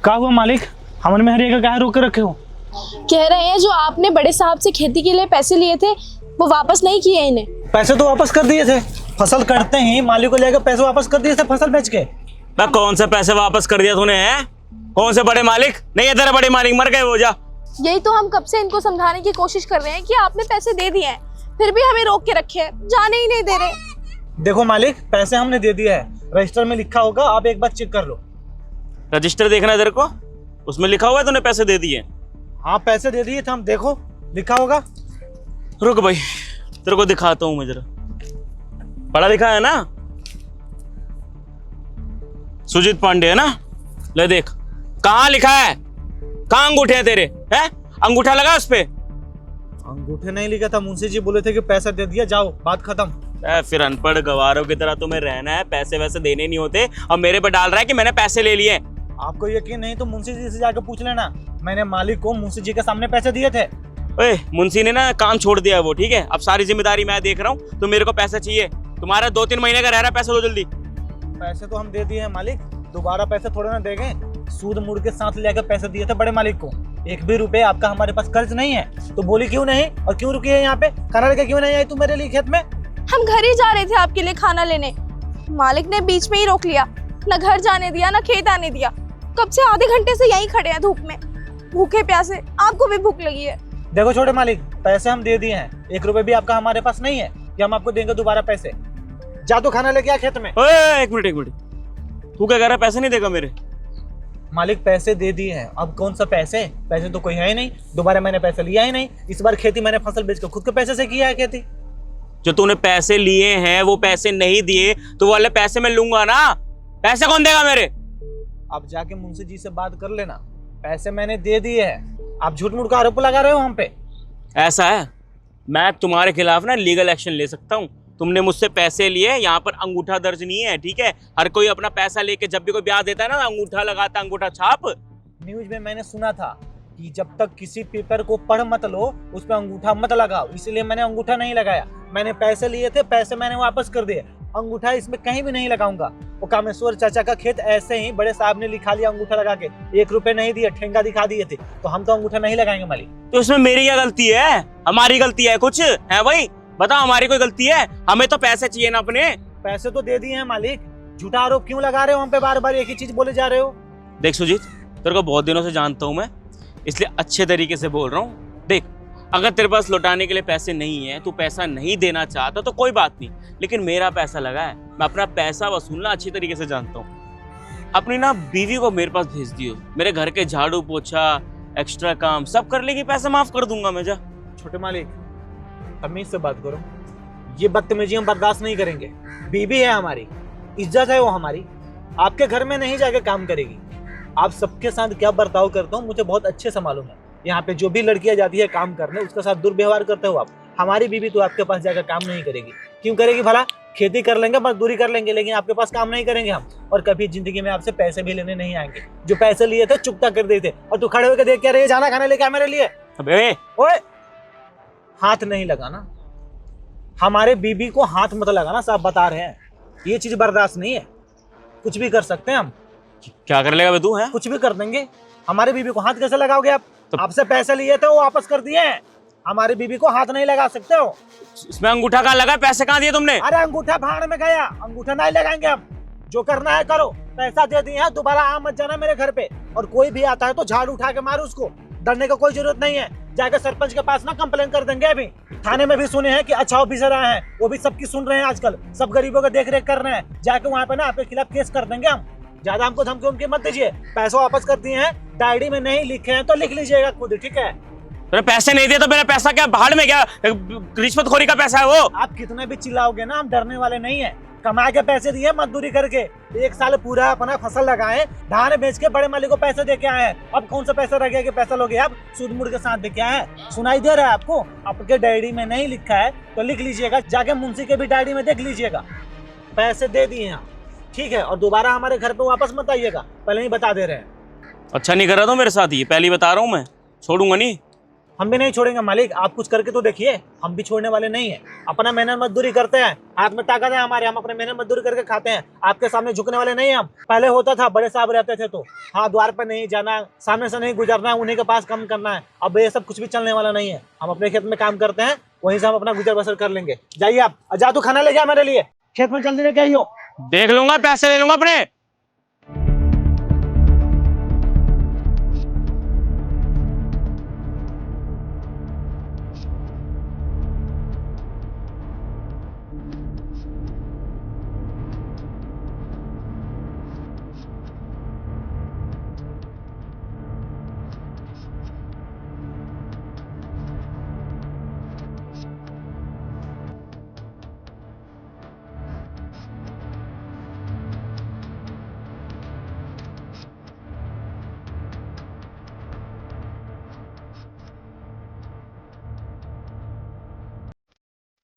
क्या हुआ मालिक? हमन में हरिया का क्या रोक के रखे हो? कह रहे हैं जो आपने बड़े साहब से खेती के लिए पैसे लिए थे वो वापस नहीं किए इन्हें। पैसे तो वापस कर दिए थे, फसल कटते ही मालिक को लेकर पैसे वापस कर दिए थे फसल बेच के। कौन से पैसे वापस कर दिया तूने? है कौन से बड़े मालिक? नहीं है तेरे बड़े मालिक, मर गए वो। जा। यही तो हम कब से इनको समझाने की कोशिश कर रहे हैं कि आपने पैसे दे दिए हैं, फिर भी हमें रोक के रखे हैं, जाने ही नहीं दे रहे। देखो मालिक, पैसे हमने दे दिए है, रजिस्टर में लिखा होगा, आप एक बार चेक कर लो। रजिस्टर देखना है तेरे को, उसमें लिखा हुआ है तूने पैसे दे दिए। हाँ पैसे दे दिए थे हम, देखो लिखा होगा। रुक भाई, तेरे को दिखाता हूँ मैं जरा। पढ़ा लिखा है ना? सुजीत पांडे है ना? ले देख कहाँ लिखा है, कहाँ अंगूठे हैं तेरे? हैं अंगूठा लगा उस पे? अंगूठे नहीं लिखा था, मुंशी जी बोले थे कि पैसा दे दिया, जाओ बात खत्म। फिर अनपढ़ गवारों की तरह तुम्हें रहना है, पैसे वैसे देने नहीं होते और मेरे पे डाल रहा है कि मैंने पैसे ले लिए। आपको यकीन नहीं तो मुंशी जी से जाकर पूछ लेना, मैंने मालिक को मुंशी जी के सामने पैसे दिए थे। ओए मुंशी ने ना काम छोड़ दिया है वो, ठीक है? अब सारी जिम्मेदारी मैं देख रहा हूँ, तो मेरे को पैसा चाहिए। तुम्हारा 2-3 महीने का रह रहा है, पैसा दो जल्दी। पैसे तो हम दे दिए हैं मालिक, दोबारा पैसे थोड़े ना देंगे। सूद मूड के साथ लेकर पैसे दिए थे बड़े मालिक को। एक भी रुपए आपका हमारे पास कर्ज नहीं है, तो बोली क्यों नहीं और क्यों रुकी है यहाँ पे? खाना लेके क्यों नहीं आई तू मेरे लिए खेत में? हम घर ही जा रहे थे आपके लिए खाना लेने, मालिक ने बीच में ही रोक लिया, न घर जाने दिया न खेत आने दिया। कब से आधे घंटे से यहीं खड़े हैं धूप में, भूखे प्यासे। आपको भी भूख लगी है। देखो छोटे मालिक, पैसे हम दे दिए हैं, 1 रुपए भी आपका हमारे पास नहीं है कि हम आपको देंगे दोबारा पैसे। जा तो खाना लेके आ खेत में। ओए एक मिनट, तू क्या कह रहा है? पैसे नहीं देगा मेरे? मालिक पैसे दे दिए हैं, अब कौन सा पैसे? पैसे तो कोई है ही नहीं, दोबारा मैंने पैसे लिया ही नहीं। इस बार खेती मैंने फसल बेच कर खुद के पैसे से किया है खेती। जो तूने पैसे लिए हैं वो पैसे नहीं दिए तो वो वाले पैसे मैं लूंगा ना। पैसे कौन देगा मेरे? आप जाके मुंशी जी से बात कर लेना, पैसे मैंने दे दिए हैं। आप झूठ मूठ का आरोप लगा रहे हो हम पे। ऐसा है, मैं तुम्हारे खिलाफ ना लीगल एक्शन ले सकता हूँ। तुमने मुझसे पैसे लिए, यहाँ पर अंगूठा दर्ज नहीं है, ठीक है? हर कोई अपना पैसा लेके जब भी कोई ब्याज देता है ना, अंगूठा लगाता, अंगूठा छाप। न्यूज में मैंने सुना था कि जब तक किसी पेपर को पढ़ मत लो उस पर अंगूठा मत लगाओ, इसलिए मैंने अंगूठा नहीं लगाया। मैंने पैसे लिए थे, पैसे मैंने वापस कर दिए, अंगूठा इसमें कहीं भी नहीं लगाऊंगा। वो कामेश्वर चाचा का खेत ऐसे ही बड़े साहब ने लिखा लिया अंगूठा लगा के, 1 रुपए नहीं दिए, ठेंगा दिखा दिए थे, तो हम तो अंगूठा नहीं लगाएंगे मालिक। तो इसमें मेरी क्या गलती है? हमारी गलती है कुछ? है भाई बताओ, हमारी कोई गलती है? हमें तो पैसे चाहिए ना अपने। पैसे तो दे दिए हैं मालिक, झूठा आरोप क्यों लगा रहे हो हम पे? बार बार एक ही चीज बोले जा रहे हो। देख सुजीत, तेरे को बहुत दिनों से जानता हूँ मैं, इसलिए अच्छे तरीके से बोल रहा हूँ। देख, अगर तेरे पास लौटाने के लिए पैसे नहीं है, तू पैसा नहीं देना चाहता तो कोई बात नहीं, लेकिन मेरा पैसा लगा है, मैं अपना पैसा वसूलना अच्छी तरीके से जानता हूँ। अपनी ना बीवी को मेरे पास भेज दियो, मेरे घर के झाड़ू पोछा एक्स्ट्रा काम सब कर लेगी, पैसा माफ कर दूंगा मैं। जा। छोटे मालिक तमीज से बात करो, ये बदतमीजी हम बर्दाश्त नहीं करेंगे। बीवी है हमारी, इज्जत है वो हमारी, आपके घर में नहीं जाके काम करेगी। आप सबके साथ क्या बर्ताव करते हो मुझे बहुत अच्छे से मालूम है। यहाँ पे जो भी लड़कियां जाती है काम करने, उसके साथ दुर्व्यवहार करते हो आप। हमारी बीवी तो आपके पास जाकर काम नहीं करेगी। क्यों करेगी भला? खेती कर लेंगे, मजदूरी कर लेंगे, लेकिन आपके पास काम नहीं करेंगे हम। और कभी जिंदगी में आपसे पैसे भी लेने नहीं आएंगे। जो पैसे लिए थे चुकता कर दिए थे, और तू खड़े होकर देख क्या रही? जाना खाना लेके आ मेरे लिए। अबे ओए हाथ नहीं लगाना, हमारे बीबी को हाथ मत लगाना, साहब बता रहे हैं। ये चीज बर्दाश्त नहीं है, कुछ भी कर सकते हैं हम। क्या कर लेगा बे तू? है कुछ भी कर देंगे। हमारे बीबी को हाथ कैसे लगाओगे आप? तो आपसे पैसे लिए थे वो वापस कर दिए हैं, हमारी बीबी को हाथ नहीं लगा सकते हो। इसमें अंगूठा कहाँ लगा? पैसे कहाँ दिए तुमने? अरे अंगूठा भाड़ में गया, अंगूठा नहीं लगाएंगे हम। जो करना है करो, पैसा दे दिए हैं, दोबारा आ मत जाना मेरे घर पे। और कोई भी आता है तो झाड़ू उठा के मारो उसको, डरने का कोई जरूरत नहीं है। जाकर सरपंच के पास ना कंप्लेन कर देंगे। अभी थाने में भी सुने हैं कि अच्छा ऑफिसर आए हैं, वो भी सबकी सुन रहे हैं आजकल, सब गरीबों का देख रेख कर रहे हैं। जाके वहाँ पे ना आपके खिलाफ केस कर देंगे हम। ज्यादा हमको धमकी उमकी मत दीजिए। पैसा वापस कर दिए हैं, डायरी में नहीं लिखे हैं तो लिख लीजिएगा खुद, ठीक है? तूने पैसे नहीं दिए तो मेरा पैसा क्या भाड़ में? क्या रिश्वतखोरी का पैसा है वो? आप कितने भी चिल्लाओगे ना, हम डरने वाले नहीं है। कमा के पैसे दिए, मजदूरी करके 1 साल पूरा अपना फसल लगाए, धान बेच के बड़े मालिक को पैसे दे के आए हैं। अब कौन सा पैसा रह गया कि पैसा लोगे आप? सूद मूड के साथ दे के आए हैं। सुनाई दे रहा है आपको? आपके डायरी में नहीं लिखा है तो लिख लीजिएगा, जाके मुंशी के भी डायरी में देख लीजिएगा। पैसे दे दिए हैं, ठीक है? और दोबारा हमारे घर पे वापस मत आइएगा, पहले ही बता दे रहे हैं। अच्छा नहीं कर रहा था मेरे साथ, ये पहले ही बता रहा हूँ, मैं छोड़ूंगा नहीं। हम भी नहीं छोड़ेंगे मालिक, आप कुछ करके तो देखिए, हम भी छोड़ने वाले नहीं है। अपना मेहनत मजदूरी करते हैं, हाथ में ताकत है हमारे, हम अपने मेहनत मजदूरी करके खाते हैं। आपके सामने झुकने वाले नहीं हैं हम। पहले होता था बड़े साहब रहते थे तो हाँ द्वार पर नहीं जाना, सामने से नहीं गुजरना है, उन्हीं के पास काम करना है। अब ये सब कुछ भी चलने वाला नहीं है। हम अपने खेत में काम करते हैं, वहीं से हम अपना गुजर बसर कर लेंगे। जाइए आप, जा तू खाना ले गया मेरे लिए, खेत में जल्दी लेके आई हो। देख लूंगा, पैसे ले लूंगा अपने।